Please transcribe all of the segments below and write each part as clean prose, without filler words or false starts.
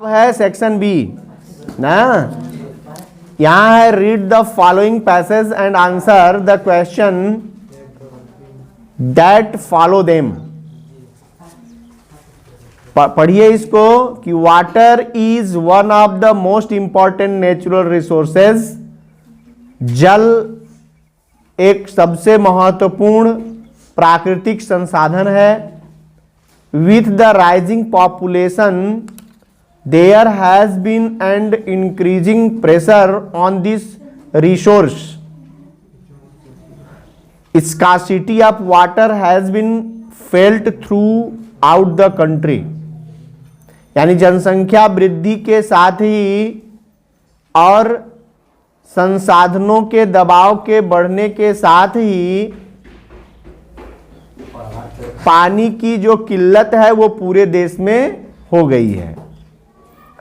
है section B ना। यहां है read the following passage and answer the question that follow them. पढ़िए इसको कि water is one of the most important natural resources. जल एक सबसे महत्वपूर्ण प्राकृतिक संसाधन है। With the rising population there has been an increasing pressure on this resource. Scarcity of water has been felt throughout the country. यानी जनसंख्या वृद्धि के साथ ही और संसाधनों के दबाव के बढ़ने के साथ ही पानी की जो किल्लत है वो पूरे देश में हो गई है।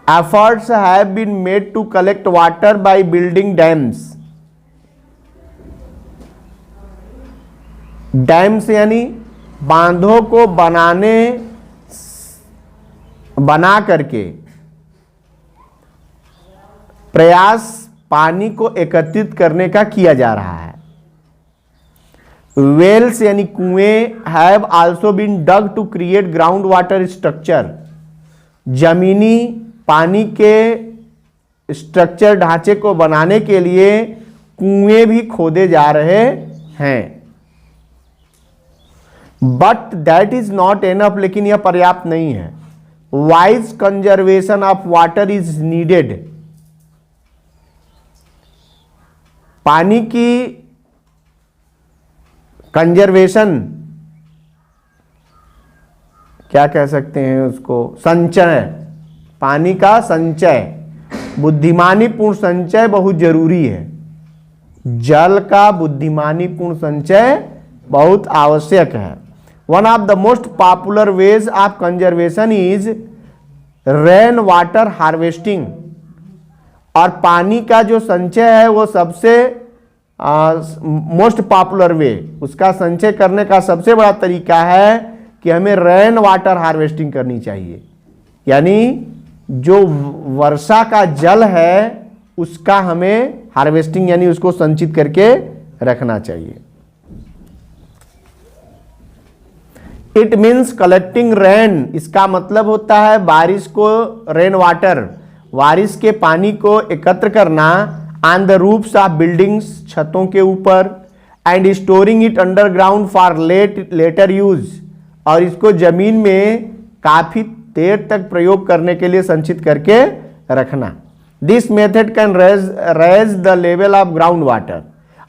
Efforts have been made to collect water by building dams. Dams यानी बांधों को बना करके प्रयास पानी को एकत्रित करने का किया जा रहा है। Wells यानी कुएं have also been dug to create ground water structure. जमीनी पानी के स्ट्रक्चर ढांचे को बनाने के लिए कुएं भी खोदे जा रहे हैं। But that is not enough, लेकिन यह पर्याप्त नहीं है। Wise conservation of water is needed. पानी की कंजर्वेशन क्या कह सकते हैं उसको, संचय, पानी का संचय, बुद्धिमानीपूर्ण संचय बहुत जरूरी है। जल का बुद्धिमानीपूर्ण संचय बहुत आवश्यक है। One of the most popular ways of conservation is rain water harvesting. और पानी का जो संचय है वो सबसे मोस्ट पॉपुलर वे, उसका संचय करने का सबसे बड़ा तरीका है कि हमें रेन वाटर हार्वेस्टिंग करनी चाहिए। यानी जो वर्षा का जल है उसका हमें हार्वेस्टिंग यानी उसको संचित करके रखना चाहिए। इट मीन्स कलेक्टिंग रेन, इसका मतलब होता है बारिश को, रेन वाटर, बारिश के पानी को एकत्र करना on the roofs of buildings, छतों के ऊपर, and storing it underground for later use, और इसको जमीन में काफी देर तक प्रयोग करने के लिए संचित करके रखना। This method can raise the level of ground water,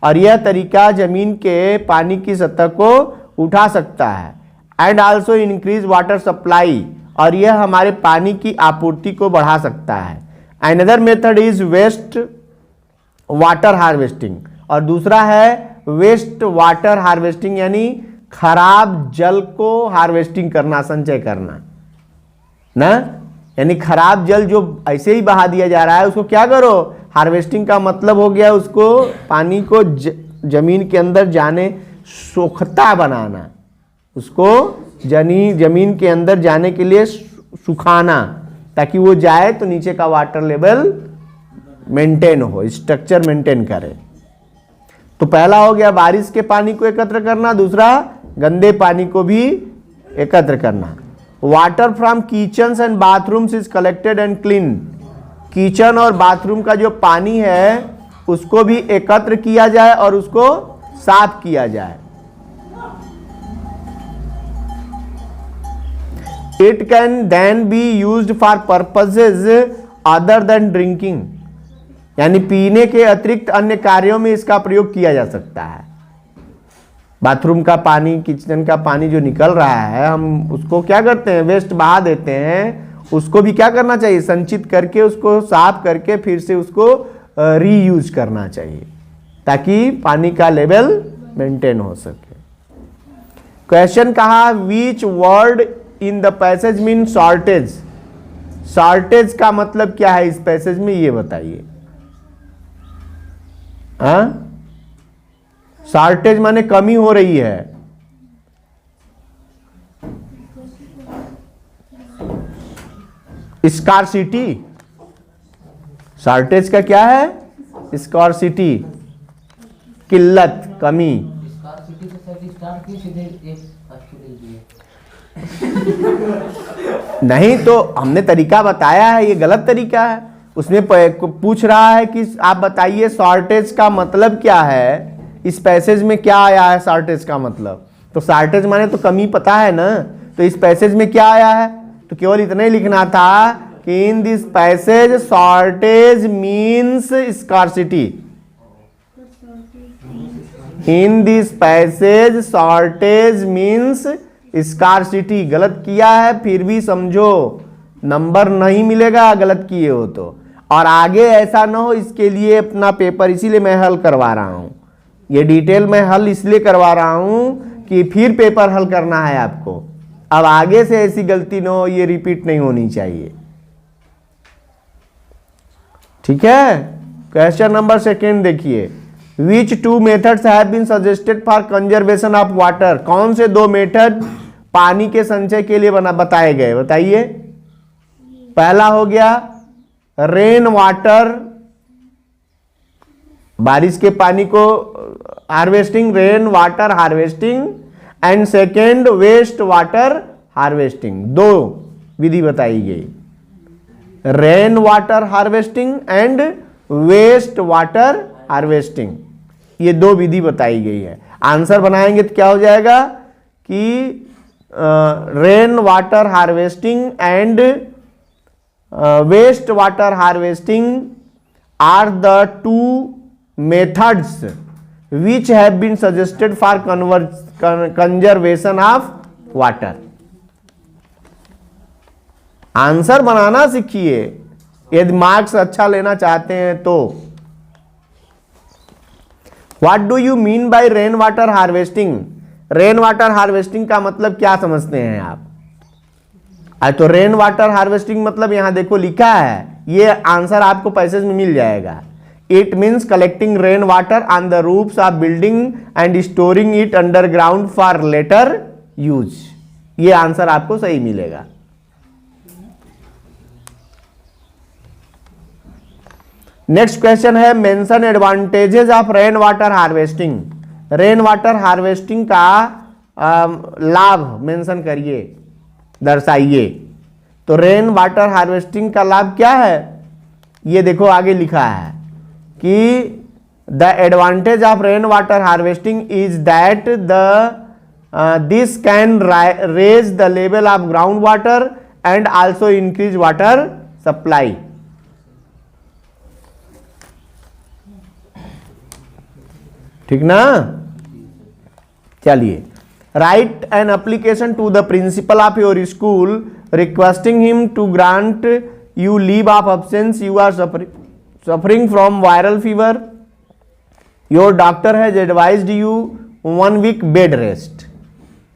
और यह तरीका जमीन के पानी की सतह को उठा सकता है। And also increase water supply, और यह हमारे पानी की आपूर्ति को बढ़ा सकता है। Another method is waste water harvesting, और दूसरा है वेस्ट वाटर हार्वेस्टिंग, यानी खराब जल को हार्वेस्टिंग करना, संचय करना ना। यानी खराब जल जो ऐसे ही बहा दिया जा रहा है उसको क्या करो, हार्वेस्टिंग का मतलब हो गया उसको, पानी को जमीन के अंदर जाने सोखता बनाना, उसको जमीन के अंदर जाने के लिए सुखाना, ताकि वो जाए तो नीचे का वाटर लेवल मेंटेन हो, स्ट्रक्चर मेंटेन करे। तो पहला हो गया बारिश के पानी को एकत्र करना, दूसरा गंदे पानी को भी एकत्र करना। Water from kitchens and bathrooms is collected and clean. Kitchen और बाथरूम का जो पानी है उसको भी एकत्र किया जाए और उसको साफ किया जाए। It can then be used for purposes other than drinking, यानी पीने के अतिरिक्त अन्य कार्यों में इसका प्रयोग किया जा सकता है। बाथरूम का पानी, किचन का पानी जो निकल रहा है, हम उसको क्या करते हैं, वेस्ट बहा देते हैं, उसको भी क्या करना चाहिए, संचित करके उसको साफ करके फिर से उसको रीयूज करना चाहिए, ताकि पानी का लेवल मेंटेन हो सके। क्वेश्चन कहा which word in the passage mean shortage. Shortage का मतलब क्या है इस पैसेज में, ये बताइए। शॉर्टेज माने कमी हो रही है। स्कार्सिटी, शॉर्टेज का क्या है? स्कार्सिटी, किल्लत, कमी। नहीं तो हमने तरीका बताया है, ये गलत तरीका है। उसमें पूछ रहा है कि आप बताइए शॉर्टेज का मतलब क्या है, इस पैसेज में क्या आया है शॉर्टेज का मतलब। तो शॉर्टेज माने तो कमी पता है ना, तो इस पैसेज में क्या आया है, तो केवल इतना ही लिखना था कि in this passage shortage means scarcity. In this passage shortage means scarcity. गलत किया है फिर भी समझो, नंबर नहीं मिलेगा गलत किए हो तो। और आगे ऐसा ना हो, इसके लिए अपना पेपर इसीलिए मैं हल करवा रहा हूं। ये डिटेल में हल इसलिए करवा रहा हूं कि फिर पेपर हल करना है आपको। अब आगे से ऐसी गलती ना हो, ये रिपीट नहीं होनी चाहिए। ठीक है। क्वेश्चन नंबर 2 देखिए, which two methods have been suggested for conservation of water. कौन से 2 मेथड पानी के संचय के लिए बताए गए, बताइए। पहला हो गया रेन वाटर, बारिश के पानी को harvesting, rain water harvesting, and second waste water harvesting. 2 विधि बताई गई, rain water harvesting and waste water harvesting. ये 2 विधि बताई गई है। आंसर बनाएंगे तो क्या हो जाएगा कि rain water harvesting and waste water harvesting are the 2 methods which have been suggested for conservation of water। Answer बनाना सीखिए यदि मार्क्स अच्छा लेना चाहते हैं तो। What do you mean by rain water harvesting? Rain water harvesting का मतलब क्या समझते हैं आप? तो रेन वाटर हार्वेस्टिंग मतलब यहां देखो लिखा है, ये आंसर आपको पैसेज में मिल जाएगा। It means collecting rain water on the roofs of building and storing it underground for later use. ये आंसर आपको सही मिलेगा। नेक्स्ट क्वेश्चन है, mention advantages of rain water harvesting. Rain water harvesting का लाभ मेंशन करिए, दर्शाइए। तो रेन वाटर हार्वेस्टिंग का लाभ क्या है, ये देखो आगे लिखा है कि the advantage of rain water harvesting is that this can raise the level of ground water and also increase water supply. ठीक ना। चलिए, write an application to the principal of your school requesting him to grant you leave of absence. You are suffering from viral fever. Your doctor has advised you 1 week bed rest.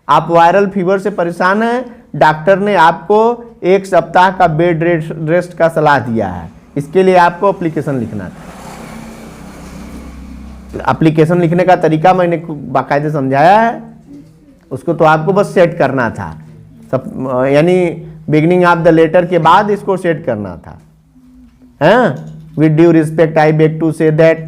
आप viral fever से परेशान हैं, doctor ने आपको 1 सप्ताह का bed rest का सलाह दिया है। इसके लिए आपको एप्लीकेशन लिखना था। एप्लीकेशन लिखने का तरीका मैंने बाकायदे समझाया है, उसको तो आपको बस सेट करना था सब, यानी बिगिनिंग ऑफ द लेटर के बाद इसको सेट करना था। With due respect I beg to say that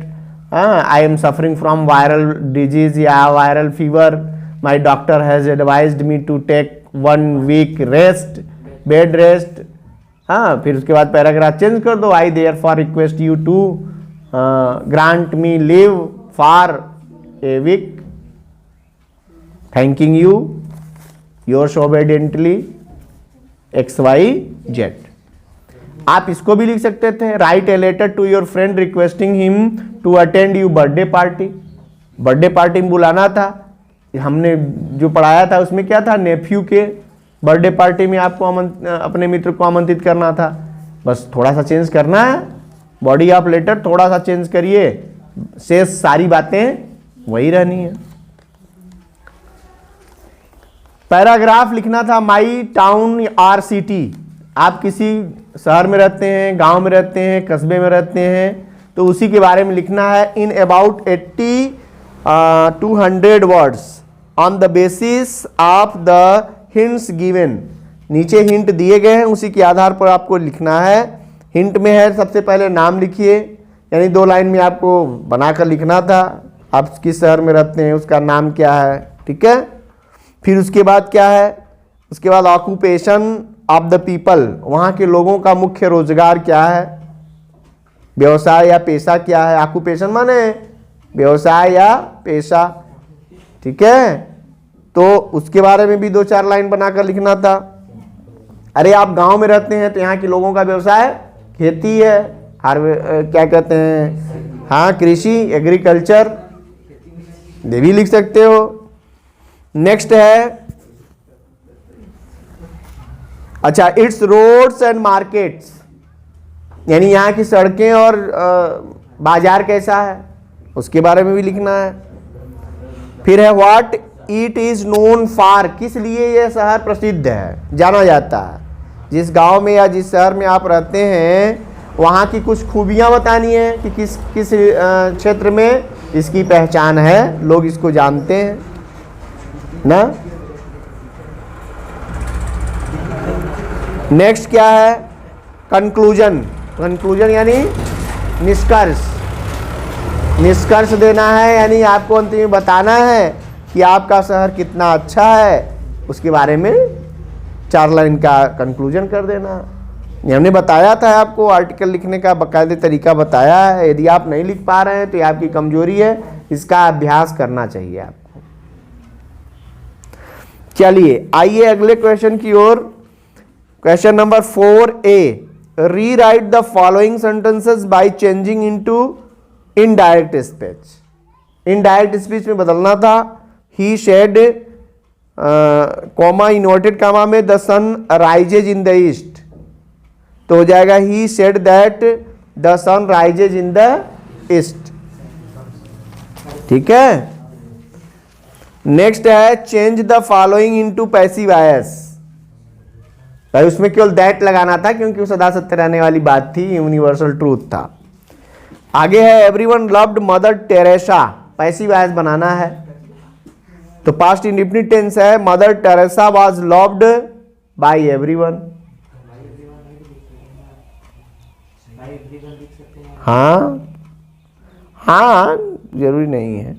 I am suffering from viral disease या viral fever. My doctor has advised me to take 1 week rest, bed rest. फिर उसके बाद paragraph change कर दो, I therefore request you to grant me leave for a week, thanking you, yours obediently XYZ। आप इसको भी लिख सकते थे, write a letter to your friend requesting him to attend you birthday party. Birthday party में बुलाना था, हमने जो पढ़ाया था उसमें क्या था, नेफ्यू के बर्थडे पार्टी में आपको अपने मित्र को आमंत्रित करना था। बस थोड़ा सा चेंज करना है, बॉडी ऑफ लेटर थोड़ा सा चेंज करिए, शेष सारी बातें वही रहनी है। पैराग्राफ लिखना था माई टाउन आर सिटी। आप किसी शहर में रहते हैं, गांव में रहते हैं, कस्बे में रहते हैं, तो उसी के बारे में लिखना है। In about 80 to 100 words on the basis of the hints given नीचे हिंट दिए गए हैं, उसी के आधार पर आपको लिखना है। हिंट में है सबसे पहले नाम लिखिए, यानी 2 लाइन में आपको बनाकर लिखना था, आप किस शहर में रहते हैं, उसका नाम क्या है, ठीक है। फिर उसके बाद क्या है, उसके बाद ऑक्यूपेशन ऑफ द पीपल, वहाँ के लोगों का मुख्य रोजगार क्या है, व्यवसाय या पेशा क्या है। ऑक्यूपेशन माने व्यवसाय या पेशा, ठीक है। तो उसके बारे में भी 2-4 लाइन बनाकर लिखना था। अरे आप गांव में रहते हैं तो यहाँ के लोगों का व्यवसाय खेती है, क्या कहते हैं, हाँ कृषि, एग्रीकल्चर, ये भी लिख सकते हो। नेक्स्ट है, अच्छा, इट्स रोड्स एंड मार्केट्स, यानी यहाँ की सड़कें और बाजार कैसा है, उसके बारे में भी लिखना है। फिर है what it is known for, किस लिए यह शहर प्रसिद्ध है, जाना जाता है। जिस गांव में या जिस शहर में आप रहते हैं वहाँ की कुछ खूबियाँ बतानी है कि किस किस क्षेत्र में इसकी पहचान है, लोग इसको जानते हैं ना। नेक्स्ट क्या है, कंक्लूजन। कंक्लूजन यानी निष्कर्ष, निष्कर्ष देना है, यानी आपको अंत में बताना है कि आपका शहर कितना अच्छा है, उसके बारे में 4 लाइन का कंक्लूजन कर देना। ये हमने बताया था आपको, आर्टिकल लिखने का बाकायदे तरीका बताया है। यदि आप नहीं लिख पा रहे हैं तो ये आपकी कमजोरी है, इसका अभ्यास करना चाहिए आपको। चलिए आइए अगले क्वेश्चन की ओर। Question number 4A, rewrite the following sentences by changing into indirect speech. Indirect speech में बदलना था, he said comma inverted comma में the sun rises in the east, तो हो जाएगा he said that the sun rises in the east, ठीक है। Next है change the following into passive voice, भाई उसमें केवल दैट लगाना था क्योंकि वो सदा सत्य रहने वाली बात थी, यूनिवर्सल ट्रूथ था। आगे है everyone loved Mother Teresa, passive voice बनाना है, तो पास्ट इंडेफिनिट टेंस है, Mother Teresa was loved by everyone. हाँ हाँ, जरूरी नहीं है।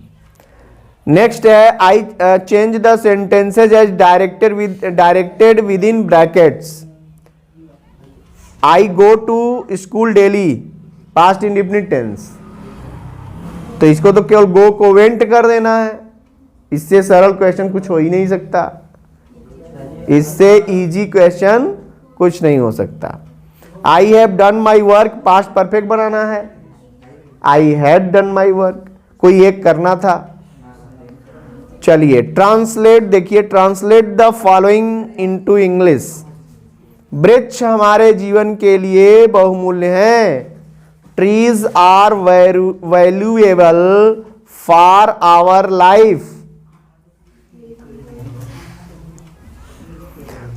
नेक्स्ट है I change the sentences as directed within brackets. I go to school daily, past indefinite tense, तो इसको तो केवल गो को वेंट कर देना है, इससे सरल क्वेश्चन कुछ हो ही नहीं सकता, इससे इजी क्वेश्चन कुछ नहीं हो सकता। I have done my work, past perfect बनाना है, I had done my work, कोई एक करना था। चलिए ट्रांसलेट देखिए, translate the following into English. वृक्ष हमारे जीवन के लिए बहुमूल्य हैं, trees are valuable for our life.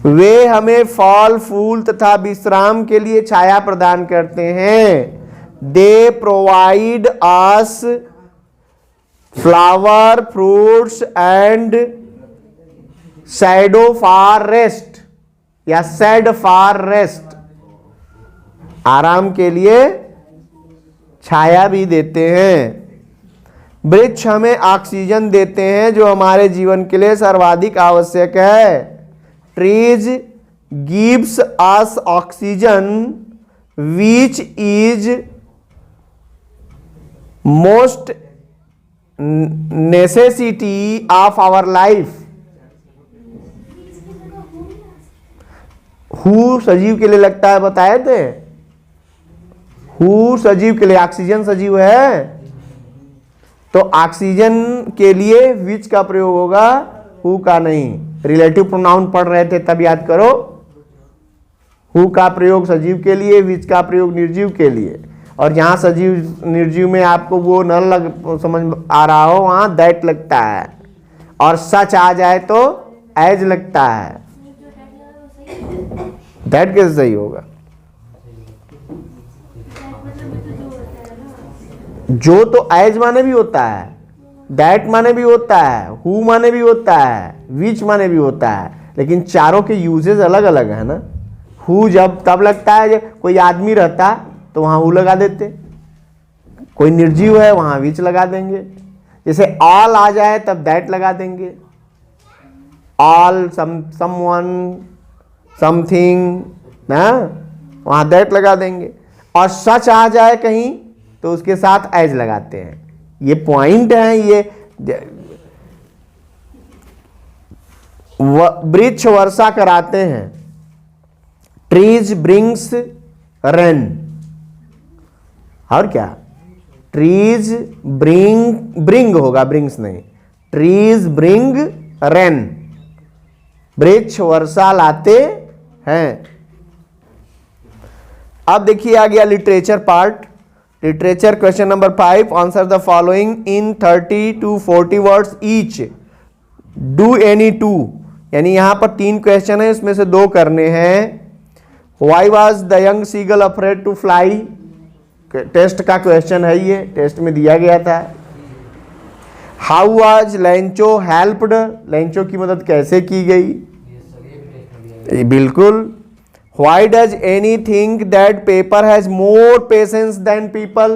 वे हमें फल फूल तथा विश्राम के लिए छाया प्रदान करते हैं। They provide us flower fruits and shadow for rest, या शेड फॉर रेस्ट, आराम के लिए छाया भी देते हैं। वृक्ष हमें ऑक्सीजन देते हैं जो हमारे जीवन के लिए सर्वाधिक आवश्यक है। Trees gives us oxygen which is most necessity of our life. Who सजीव के लिए लगता है, बताए थे, हु सजीव के लिए, ऑक्सीजन सजीव है, तो ऑक्सीजन के लिए विच का प्रयोग होगा, हु का नहीं। रिलेटिव प्रोनाउन पढ़ रहे थे तब याद करो, हु का प्रयोग सजीव के लिए, विच का प्रयोग निर्जीव के लिए, और जहां सजीव निर्जीव में आपको वो न लग समझ आ रहा हो वहां दैट लगता है, और सच आ जाए तो एज लगता है। दैट कैसे सही होगा? जो तो एज माने भी होता है, दैट माने भी होता है, हु माने भी होता है, विच माने भी होता है, लेकिन चारों के यूजेस अलग अलग है ना। हु जब तब लगता है जब कोई आदमी रहता तो वहां हु लगा देते, कोई निर्जीव है वहां विच लगा देंगे। जैसे ऑल आ जाए तब दैट लगा देंगे, ऑल, समवन, समथिंग ना, वहां दैट लगा देंगे। और सच आ जाए कहीं तो उसके साथ एज लगाते हैं। ये पॉइंट है। ये वृक्ष वर्षा कराते हैं, ट्रीज ब्रिंग्स रेन। और क्या, ट्रीज ब्रिंग होगा, ब्रिंग्स नहीं, ट्रीज ब्रिंग रेन, वृक्ष वर्षा लाते हैं। अब देखिए आ गया literature part. Literature question number 5, answer the following in 30 to 40 words each, do any two. यानी यहां पर 3 क्वेश्चन है, इसमें से 2 करने हैं। Why was the young seagull afraid to fly, test का क्वेश्चन है, ये टेस्ट में दिया गया था। How was Lencho helped, Lencho की मदद कैसे की गई, बिल्कुल। Why does any think that paper has more patience than people?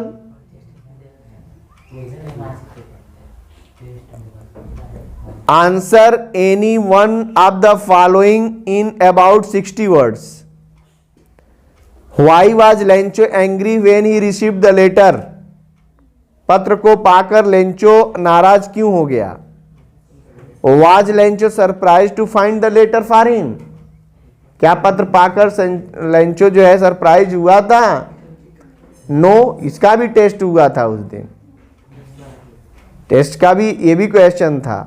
Answer any one of the following in about 60 words. Why was Lencho angry when he received the letter? पत्र को पाकर Lencho नाराज क्यों हो गया? Was Lencho surprised to find the letter for him? क्या पत्र पाकर लेंचो जो है सरप्राइज हुआ था? नो, इसका भी टेस्ट हुआ था उस दिन, टेस्ट का भी ये भी क्वेश्चन था।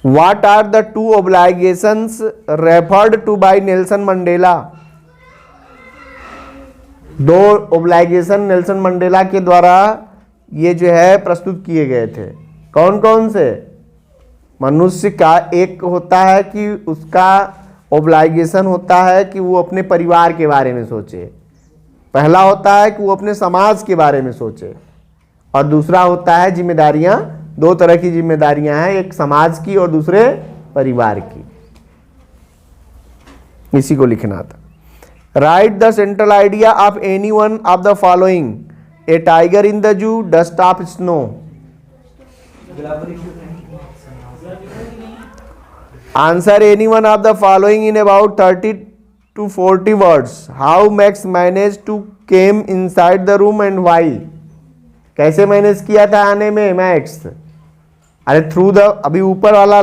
What are the 2 obligations referred to by Nelson Mandela? 2 obligation Nelson Mandela के द्वारा ये जो है प्रस्तुत किए गए थे। कौन कौन से? मनुष्य का एक होता है कि उसका ओब्लाइगेशन होता है कि वो अपने परिवार के बारे में सोचे, पहला होता है कि वो अपने समाज के बारे में सोचे, और दूसरा होता है जिम्मेदारियां। 2 तरह की जिम्मेदारियां हैं, एक समाज की और दूसरे परिवार की। इसी को लिखना था। Right the central idea of any one of the following, A tiger in the zoo, dust of snow. Answer any one of the following in about 30 to 40 words. How Max managed to came inside the room and why? कैसे manage किया था आने में max? अरे through the, अभी ऊपर वाला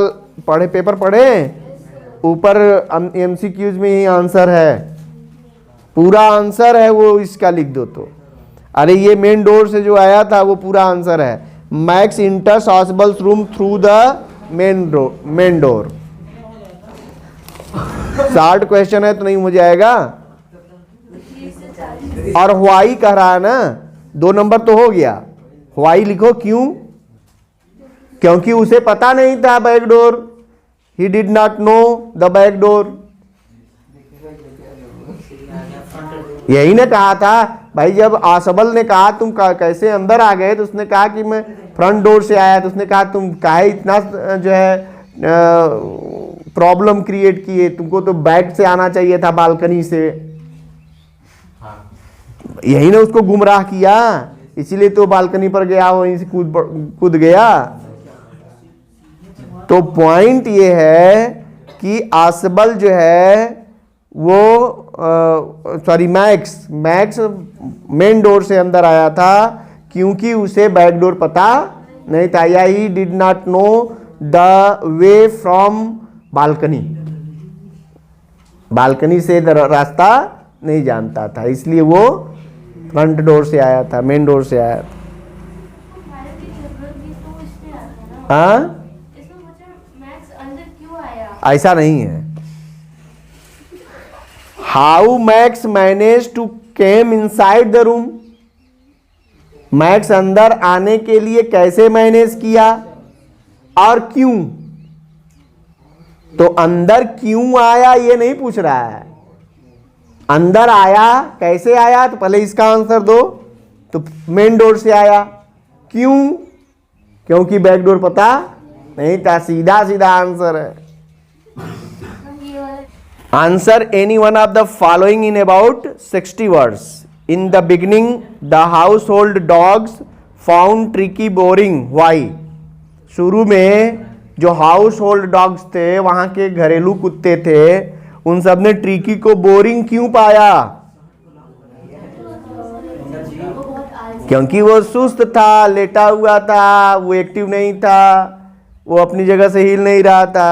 पढ़े, पेपर पढ़े, ऊपर MCQs में ही आंसर है, पूरा आंसर है वो, इसका लिख दो तो। अरे ये मेन डोर से जो आया था वो पूरा आंसर है। Max enters Hosbal's room through the main door. Short question है तो नहीं मुझे आएगा। और व्हाई कह रहा है ना, 2 नंबर तो हो गया। व्हाई लिखो, क्यों? क्योंकि उसे पता नहीं था back door, he did not know the back door. यही ने कहा था भाई, जब आसबल ने कहा तुम कैसे अंदर आ गए, तो उसने कहा कि मैं फ्रंट डोर से आया। तो उसने कहा तुम काहे इतना जो है प्रॉब्लम क्रिएट किए, तुमको तो बैक से आना चाहिए था, बालकनी से। यही ने उसको गुमराह किया, इसीलिए तो बालकनी पर गया, वहीं से कूद गया। तो पॉइंट ये है कि आसबल जो है वो मैक्स मेन डोर से अंदर आया था क्योंकि उसे बैक डोर पता नहीं था, या he did not know the way from balcony, balcony से रास्ता नहीं जानता था, इसलिए वो फ्रंट डोर से आया था, मेन डोर से आया था। हाँ, ऐसा नहीं है। How Max manage to came inside the room, Max अंदर आने के लिए कैसे मैनेज किया और क्यों। तो अंदर क्यों आया ये नहीं पूछ रहा है, अंदर आया कैसे आया, तो पहले इसका आंसर दो। तो मेन डोर से आया, क्यों क्योंकि बैकडोर पता नहीं था। सीधा सीधा आंसर है। Answer any one of the following in about 60 words. In the beginning the household dogs found tricky boring why. शुरू में जो हाउस होल्ड डॉग्स थे, वहां के घरेलू कुत्ते थे, उन सब ने ट्रिकी को बोरिंग क्यों पाया? क्योंकि वो सुस्त था, लेटा हुआ था, वो एक्टिव नहीं था, वो अपनी जगह से हिल नहीं रहा था।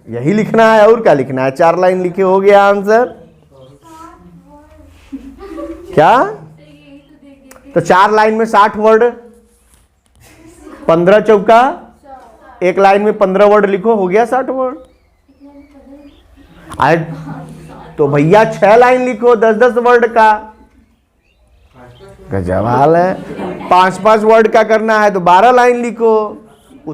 यही लिखना है, और क्या लिखना है? 4 लाइन लिखे, हो गया आंसर। क्या? तो 4 लाइन में 60 वर्ड, 15 चौका, 1 लाइन में 15 वर्ड लिखो, हो गया 60 वर्ड। तो भैया 6 लाइन लिखो 10-10 वर्ड का। गजब हाल है। 5-5 वर्ड का करना है तो 12 लाइन लिखो।